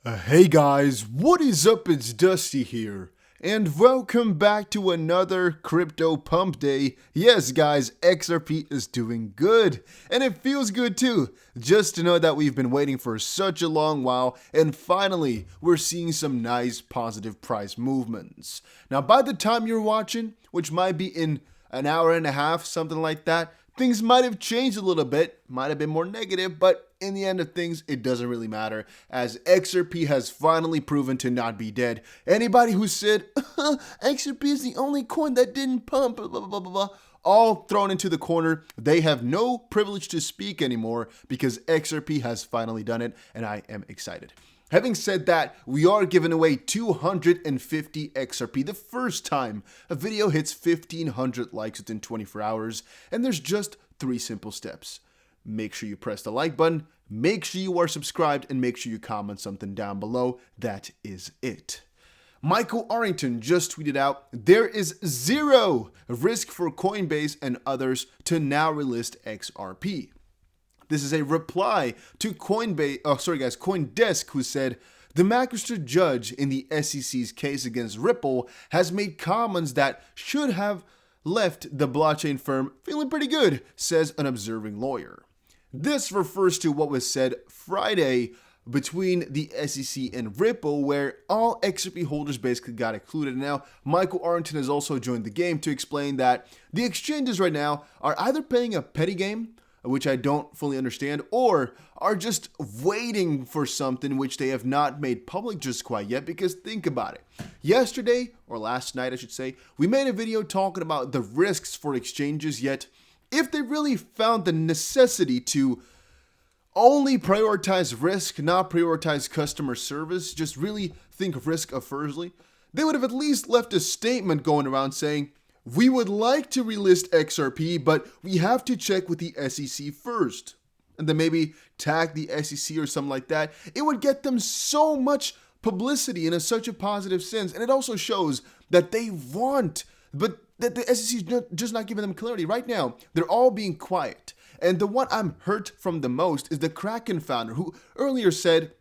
Hey guys, what is up? It's Dusty here, and welcome back to another crypto pump day. Yes guys, XRP is doing good, and it feels good too, just to know that we've been waiting for such a long while, and finally, we're seeing some nice positive price movements. Now by the time you're watching, which might be in an hour and a half, something like that, things might have changed a little bit, might have been more negative, but in the end of things, it doesn't really matter, as XRP has finally proven to not be dead. Anybody who said, XRP is the only coin that didn't pump, blah, blah, blah, blah, blah, all thrown into the corner. They have no privilege to speak anymore because XRP has finally done it, and I am excited. Having said that, we are giving away 250 XRP the first time a video hits 1,500 likes within 24 hours, and there's just 3 simple steps. Make sure you press the like button, make sure you are subscribed, and make sure you comment something down below. That is it. Michael Arrington just tweeted out, there is zero risk for Coinbase and others to now relist XRP. This is a reply to CoinDesk, who said, the magistrate judge in the SEC's case against Ripple has made comments that should have left the blockchain firm feeling pretty good, says an observing lawyer. This refers to what was said Friday between the SEC and Ripple, where all XRP holders basically got included. Now, Michael Arrington has also joined the game to explain that the exchanges right now are either playing a petty game, which I don't fully understand, or are just waiting for something which they have not made public just quite yet, because think about it. Yesterday, or last night I should say, we made a video talking about the risks for exchanges, yet if they really found the necessity to only prioritize risk, not prioritize customer service, just really think of risk aversely, they would have at least left a statement going around saying, we would like to relist XRP, but we have to check with the SEC first. And then maybe tag the SEC or something like that. It would get them so much publicity in such a positive sense. And it also shows that they want, but that the SEC is just not giving them clarity. Right now, they're all being quiet. And the one I'm hurt from the most is the Kraken founder, who earlier said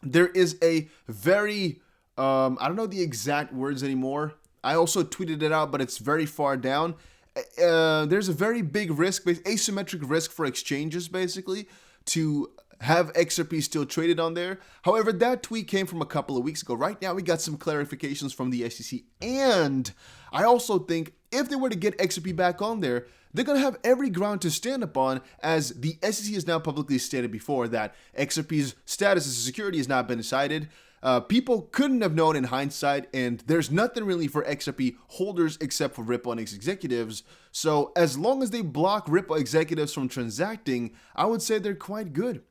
there is a very, I don't know the exact words anymore. I also tweeted it out, but it's very far down. There's a very big risk, asymmetric risk for exchanges, basically, to have XRP still traded on there. However, that tweet came from a couple of weeks ago. Right now, we got some clarifications from the SEC. And I also think if they were to get XRP back on there, they're going to have every ground to stand upon, as the SEC has now publicly stated before that XRP's status as a security has not been decided. People couldn't have known in hindsight, and there's nothing really for XRP holders except for Ripple and its executives. So as long as they block Ripple executives from transacting, I would say they're quite good.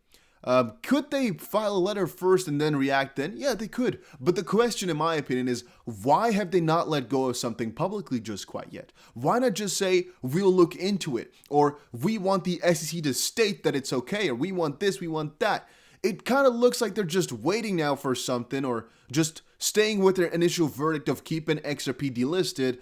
Could they file a letter first and then react then? Yeah, they could. But the question, in my opinion, is why have they not let go of something publicly just quite yet? Why not just say, we'll look into it, or we want the SEC to state that it's okay, or we want this, we want that? It kind of looks like they're just waiting now for something, or just staying with their initial verdict of keeping XRP delisted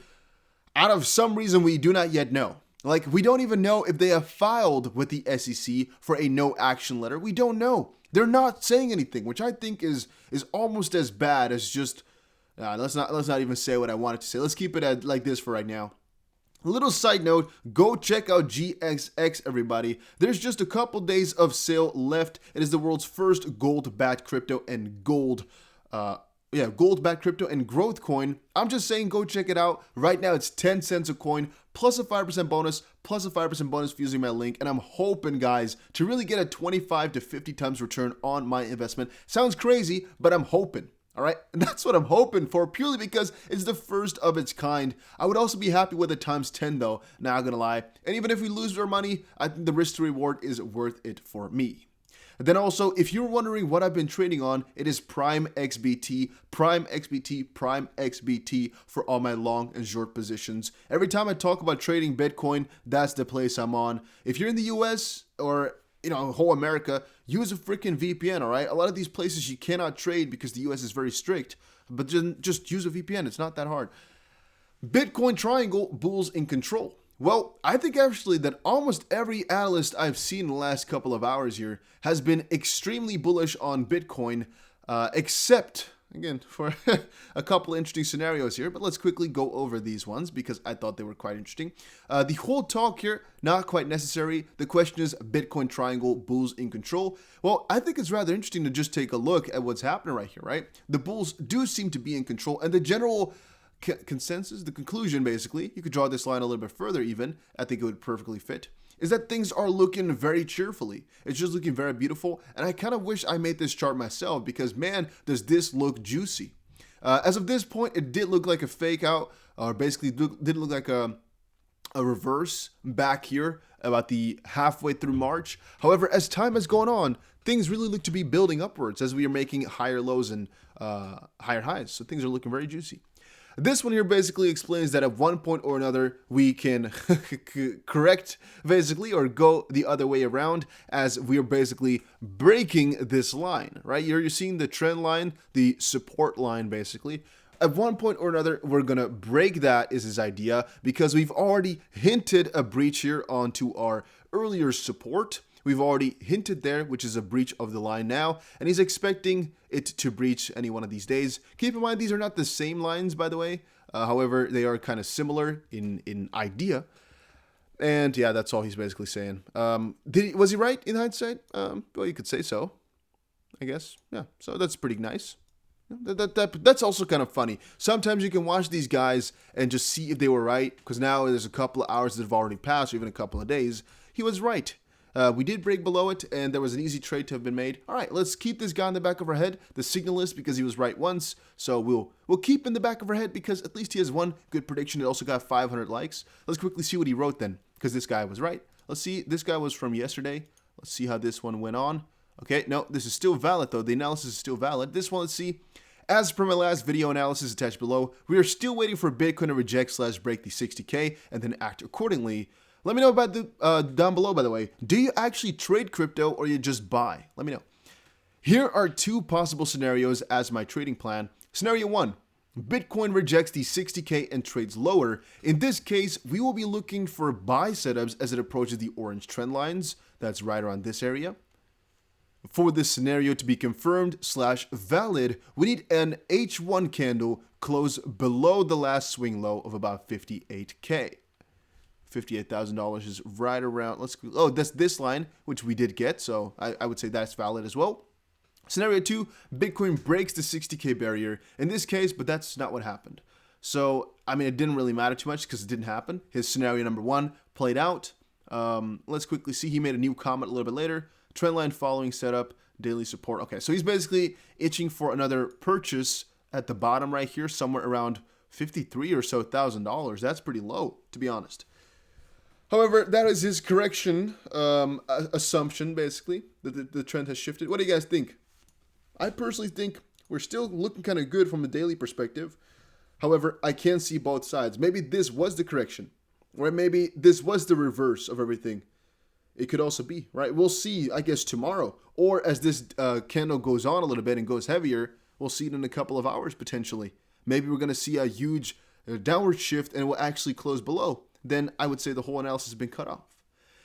out of some reason we do not yet know. Like, we don't even know if they have filed with the SEC for a no action letter. We don't know. They're not saying anything, which I think is almost as bad as just, let's not even say what I wanted to say. Let's keep it at like this for right now. A little side note, go check out GXX, everybody. There's just a couple days of sale left. It is the world's first gold-backed crypto and gold-backed crypto and growth coin. I'm just saying, go check it out. Right now, it's 10 cents a coin, plus a 5% bonus, plus a 5% bonus for using my link. And I'm hoping, guys, to really get a 25 to 50 times return on my investment. Sounds crazy, but I'm hoping. All right, and that's what I'm hoping for, purely because it's the first of its kind. I would also be happy with a times 10 though, not gonna lie. And even if we lose our money, I think the risk to reward is worth it for me. And then also, if you're wondering what I've been trading on, it is Prime XBT for all my long and short positions. Every time I talk about trading Bitcoin, that's the place I'm on. If you're in the US or whole America, use a freaking VPN, all right? A lot of these places you cannot trade because the US is very strict, but just use a VPN. It's not that hard. Bitcoin Triangle, bulls in control. Well, I think actually that almost every analyst I've seen in the last couple of hours here has been extremely bullish on Bitcoin. except, again, for a couple interesting scenarios here, but let's quickly go over these ones because I thought they were quite interesting. The whole talk here, not quite necessary. The question is Bitcoin triangle, bulls in control. Well, I think it's rather interesting to just take a look at what's happening right here, right? The bulls do seem to be in control, and the general consensus, the conclusion basically, you could draw this line a little bit further even, I think it would perfectly fit, is that things are looking very cheerfully. It's just looking very beautiful, and I kind of wish I made this chart myself because, man, does this look juicy. As of this point, it did look like a fake out, or basically did look like a reverse back here about the halfway through March. However, as time has gone on, things really look to be building upwards as we are making higher lows and higher highs. So things are looking very juicy. This one here basically explains that at one point or another, we can correct basically or go the other way around as we are basically breaking this line, right? You're seeing the trend line, the support line basically. At one point or another, we're going to break that is his idea because we've already hinted a breach here onto our earlier support. We've already hinted there, which is a breach of the line now, and he's expecting it to breach any one of these days. Keep in mind, these are not the same lines, by the way. However, they are kind of similar in idea. And yeah, that's all he's basically saying. Was he right in hindsight? Well, you could say so, I guess. Yeah, so that's pretty nice. That's also kind of funny. Sometimes you can watch these guys and just see if they were right, because now there's a couple of hours that have already passed, or even a couple of days. He was right. We did break below it, and there was an easy trade to have been made. All right, let's keep this guy in the back of our head, the signalist, because he was right once. So we'll keep in the back of our head because at least he has one good prediction. It also got 500 likes. Let's quickly see what he wrote then, because this guy was right. Let's see. This guy was from yesterday. Let's see how this one went on. Okay, no, this is still valid, though. The analysis is still valid. This one, let's see. As per my last video analysis attached below, we are still waiting for Bitcoin to reject/break the 60K and then act accordingly. Let me know about the down below, by the way. Do you actually trade crypto or you just buy? Let me know. Here are two possible scenarios as my trading plan. Scenario 1, Bitcoin rejects the 60K and trades lower. In this case, we will be looking for buy setups as it approaches the orange trend lines. That's right around this area. For this scenario to be confirmed/valid, we need an H1 candle close below the last swing low of about 58K. $58,000 is right around, that's this line, which we did get, so I would say that's valid as well. Scenario 2, Bitcoin breaks the 60K barrier in this case, but that's not what happened. So, I mean, it didn't really matter too much because it didn't happen. His scenario number 1 played out. Let's quickly see, he made a new comment a little bit later. Trendline following setup, daily support. Okay, so he's basically itching for another purchase at the bottom right here, somewhere around $53,000 or so. That's pretty low, to be honest. However, that is his correction assumption, basically, that the trend has shifted. What do you guys think? I personally think we're still looking kind of good from a daily perspective. However, I can see both sides. Maybe this was the correction, or maybe this was the reverse of everything. It could also be, right? We'll see, I guess, tomorrow. Or as this candle goes on a little bit and goes heavier, we'll see it in a couple of hours, potentially. Maybe we're going to see a huge downward shift and it will actually close below. Then I would say the whole analysis has been cut off.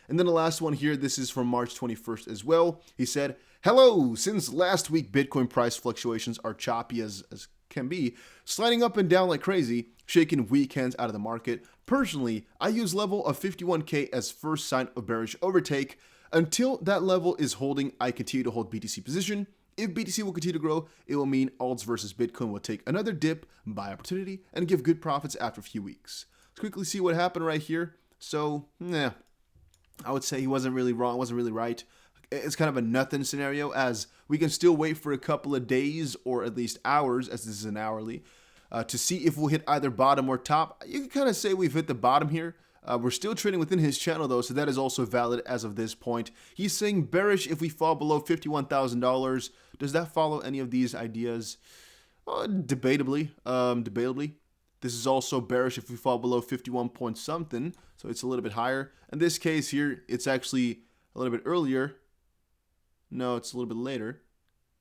And then the last one here, this is from March 21st as well. He said, hello, since last week, Bitcoin price fluctuations are choppy as can be, sliding up and down like crazy, shaking weak hands out of the market. Personally, I use level of 51K as first sign of bearish overtake. Until that level is holding, I continue to hold BTC position. If BTC will continue to grow, it will mean alts versus Bitcoin will take another dip, buy opportunity, and give good profits after a few weeks. Let's quickly see what happened right here. So, I would say he wasn't really wrong, wasn't really right. It's kind of a nothing scenario as we can still wait for a couple of days or at least hours, as this is an hourly, to see if we'll hit either bottom or top. You can kind of say we've hit the bottom here. We're still trading within his channel though, so that is also valid as of this point. He's saying bearish if we fall below $51,000. Does that follow any of these ideas? Debatably. This is also bearish if we fall below 51 point something, so it's a little bit higher. In this case here, it's actually a little bit earlier. No, it's a little bit later.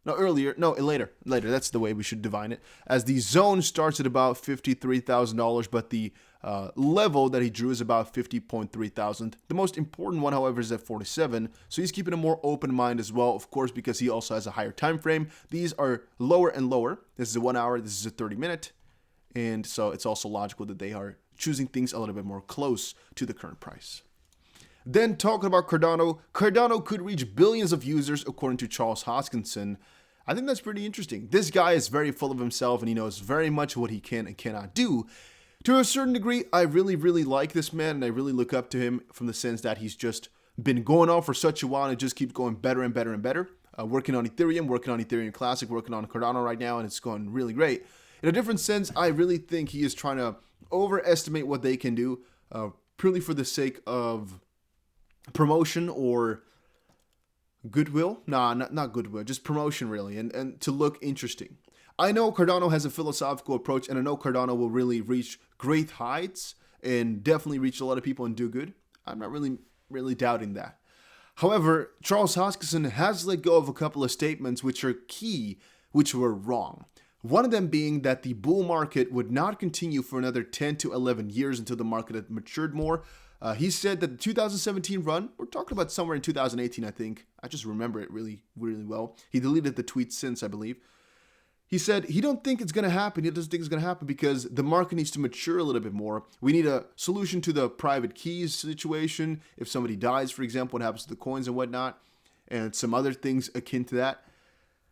No, earlier. No, later. Later. That's the way we should define it. As the zone starts at about $53,000, but the level that he drew is about 50.3 thousand. The most important one, however, is at 47. So he's keeping a more open mind as well, of course, because he also has a higher time frame. These are lower and lower. This is a 1 hour. This is a 30-minute. And so it's also logical that they are choosing things a little bit more close to the current price. Then talking about Cardano, Cardano could reach billions of users according to Charles Hoskinson. I think that's pretty interesting. This guy is very full of himself and he knows very much what he can and cannot do. To a certain degree, I really like this man and I really look up to him from the sense that he's just been going on for such a while and it just keeps going better and better and better. Working on Ethereum, working on Ethereum Classic, working on Cardano right now, and it's going really great. In a different sense, I really think he is trying to overestimate what they can do purely for the sake of promotion or goodwill. Nah, not goodwill, just promotion really, and to look interesting. I know Cardano has a philosophical approach, and I know Cardano will really reach great heights and definitely reach a lot of people and do good. I'm not really doubting that. However, Charles Hoskinson has let go of a couple of statements which are key, which were wrong. One of them being that the bull market would not continue for another 10 to 11 years until the market had matured more. He said that the 2017 run, we're talking about somewhere in 2018, I think. I just remember it really well. He deleted the tweet since, I believe. He said he don't think it's going to happen. He doesn't think it's going to happen because the market needs to mature a little bit more. We need a solution to the private keys situation. If somebody dies, for example, what happens to the coins and whatnot, and some other things akin to that.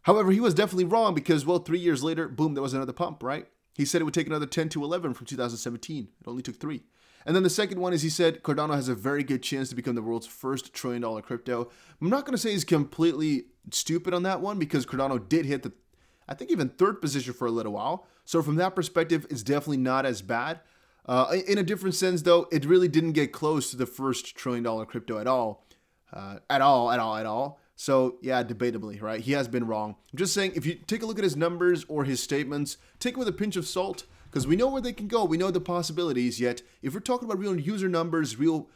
However, he was definitely wrong because, well, 3 years later, boom, there was another pump, right? He said it would take another 10 to 11 from 2017. It only took 3. And then the second one is he said Cardano has a very good chance to become the world's first $1 trillion crypto. I'm not going to say he's completely stupid on that one because Cardano did hit the, I think, even third position for a little while. So from that perspective, it's definitely not as bad. In a different sense, though, it really didn't get close to the first $1 trillion crypto at all. At all. So, yeah, debatably, right? He has been wrong. I'm just saying, if you take a look at his numbers or his statements, take it with a pinch of salt, because we know where they can go. We know the possibilities, yet if we're talking about real user numbers, real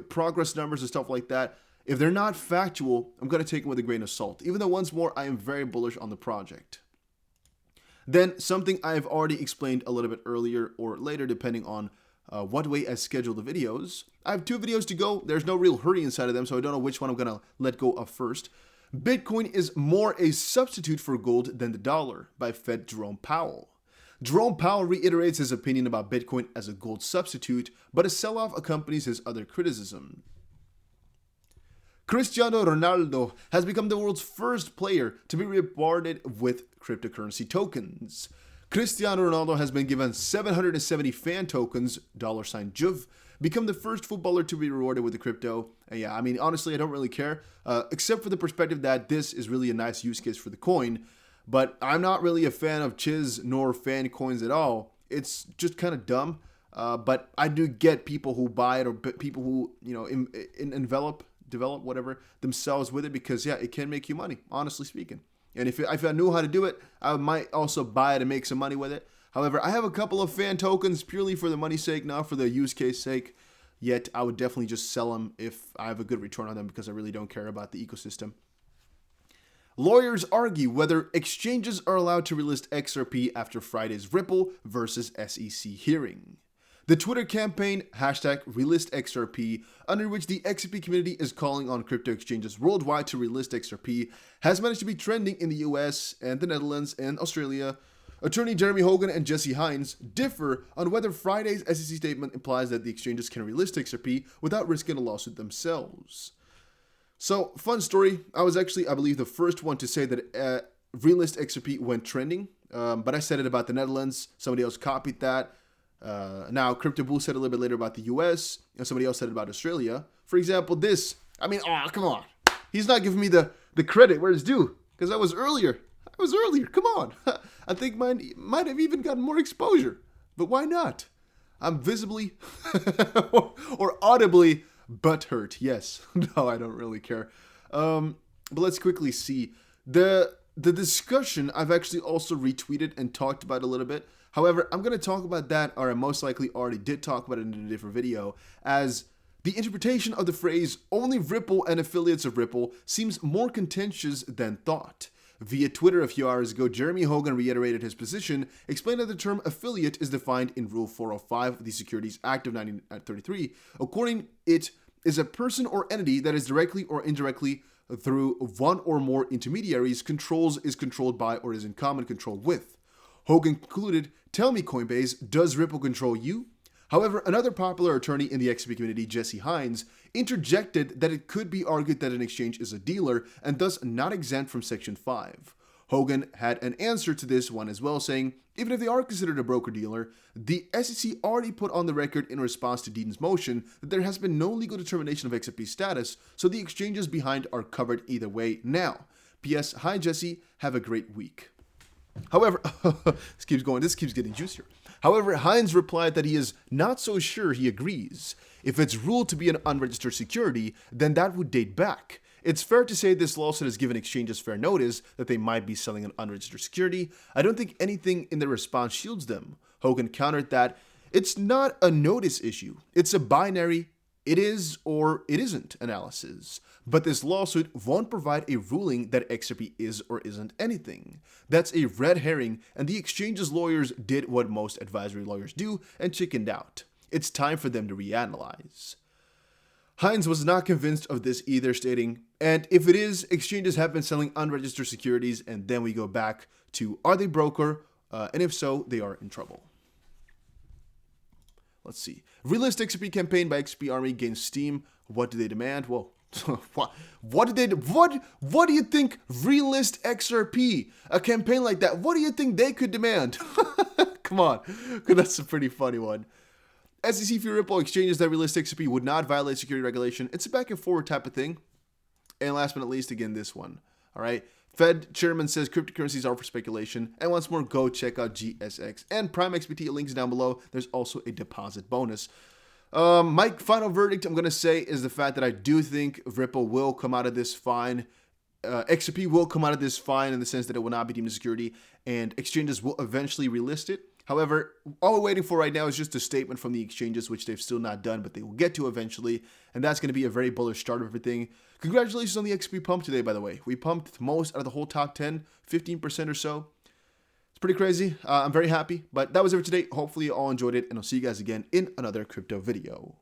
progress numbers and stuff like that, if they're not factual, I'm going to take them with a grain of salt. Even though, once more, I am very bullish on the project. Then, something I've already explained a little bit earlier or later, depending on what way I schedule the videos. I have 2 videos to go. There's no real hurry inside of them, so I don't know which one I'm going to let go of first. Bitcoin is more a substitute for gold than the dollar by Fed Jerome Powell. Jerome Powell reiterates his opinion about Bitcoin as a gold substitute, but a sell-off accompanies his other criticism. Cristiano Ronaldo has become the world's first player to be rewarded with cryptocurrency tokens. Cristiano Ronaldo has been given 770 fan tokens, $JUV, become the first footballer to be rewarded with the crypto. And yeah, I mean, honestly, I don't really care, except for the perspective that this is really a nice use case for the coin. But I'm not really a fan of Chiz nor fan coins at all. It's just kind of dumb. But I do get people who buy it or people who, you know, develop whatever themselves with it because, yeah, it can make you money, honestly speaking. And if I knew how to do it, I might also buy it and make some money with it. However, I have a couple of fan tokens purely for the money's sake, not for the use case sake. Yet, I would definitely just sell them if I have a good return on them because I really don't care about the ecosystem. Lawyers argue whether exchanges are allowed to relist XRP after Friday's Ripple versus SEC hearing. The Twitter campaign, #Relist XRP, under which the XRP community is calling on crypto exchanges worldwide to relist XRP, has managed to be trending in the US and the Netherlands and Australia. Attorney Jeremy Hogan and Jesse Hines differ on whether Friday's SEC statement implies that the exchanges can relist XRP without risking a lawsuit themselves. So, fun story. I was actually, I believe, the first one to say that Relist XRP went trending, but I said it about the Netherlands. Somebody else copied that. Now, Crypto Bull said a little bit later about the US, and somebody else said it about Australia. For example, this. I mean, come on. He's not giving me the credit where it's due, because I was earlier. Come on. I think mine might have even gotten more exposure, but why not? I'm visibly or audibly butthurt. Yes. No, I don't really care. But let's quickly see. The discussion I've actually also retweeted and talked about a little bit. However, I'm going to talk about that, or I most likely already did talk about it in a different video, as the interpretation of the phrase only Ripple and affiliates of Ripple seems more contentious than thought. Via Twitter a few hours ago, Jeremy Hogan reiterated his position, explaining that the term affiliate is defined in Rule 405 of the Securities Act of 1933. According, it is a person or entity that is directly or indirectly through one or more intermediaries is controlled by or is in common control with. Hogan concluded, "Tell me, Coinbase, does Ripple control you?" However, another popular attorney in the XRP community, Jesse Hines, interjected that it could be argued that an exchange is a dealer and thus not exempt from Section 5. Hogan had an answer to this one as well, saying, even if they are considered a broker-dealer, the SEC already put on the record in response to Deaton's motion that there has been no legal determination of XRP status, so the exchanges behind are covered either way now. P.S. Hi, Jesse. Have a great week. However, this keeps getting juicier. However, Hines replied that he is not so sure he agrees. If it's ruled to be an unregistered security, then that would date back. It's fair to say this lawsuit has given exchanges fair notice that they might be selling an unregistered security. I don't think anything in their response shields them. Hogan countered that it's not a notice issue. It's a binary it is or it isn't analysis. But this lawsuit won't provide a ruling that XRP is or isn't anything. That's a red herring, and the exchange's lawyers did what most advisory lawyers do and chickened out. It's time for them to reanalyze. Hines was not convinced of this either, stating, and if it is, exchanges have been selling unregistered securities, and then we go back to, are they broker? And if so, they are in trouble. Let's see. Relist XRP campaign by XRP Army gains steam. What do they demand? Well, what do you think Relist XRP, a campaign like that, what do you think they could demand? Come on, that's a pretty funny one. SEC for Ripple exchanges that Relist XRP would not violate security regulation. It's a back and forward type of thing. And last but not least, again, this one. All right. Fed chairman says cryptocurrencies are for speculation. And once more, go check out GSX and Prime XBT. Links down below. There's also a deposit bonus. My final verdict, I'm going to say, is the fact that I do think Ripple will come out of this fine. XRP will come out of this fine in the sense that it will not be deemed a security, and exchanges will eventually relist it. However, all we're waiting for right now is just a statement from the exchanges, which they've still not done, but they will get to eventually, and that's going to be a very bullish start of everything. Congratulations on the XRP pump today, by the way. We pumped most out of the whole top 10, 15% or so. It's pretty crazy. I'm very happy, but that was it for today. Hopefully you all enjoyed it, and I'll see you guys again in another crypto video.